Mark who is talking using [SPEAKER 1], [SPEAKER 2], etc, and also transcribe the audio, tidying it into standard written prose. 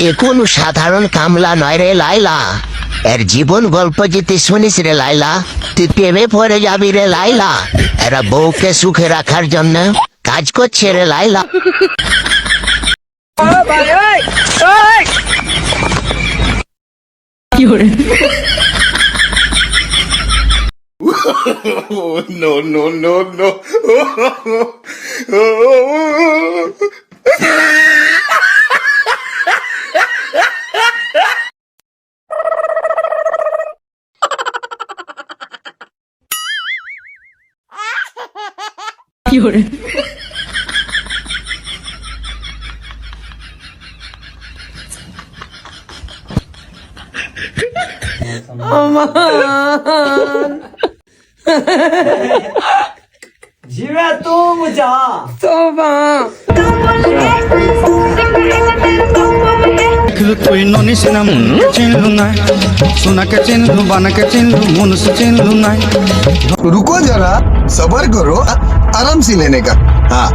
[SPEAKER 1] এ কোনো সাধারণ কামলা নয় রে লাইলা, এর জীবন গল্প যদি শুনিস রে লাইলা, তুই প্রেমে পড়ে যাবি রে লাইলা। এরা বউকে সুখে রাখার জন্য কাজ করছে রে লাইলা।
[SPEAKER 2] No, no, no, no.
[SPEAKER 3] जीवे तुम जा
[SPEAKER 4] देखलू तुई ननी सिना मुन चिन्हलू ना सोना के चिन्हलू बाना के चिन्हलू मुन से चिन्हलू ना
[SPEAKER 5] रुको जरा, सबर करो, आराम से लेने का। हाँ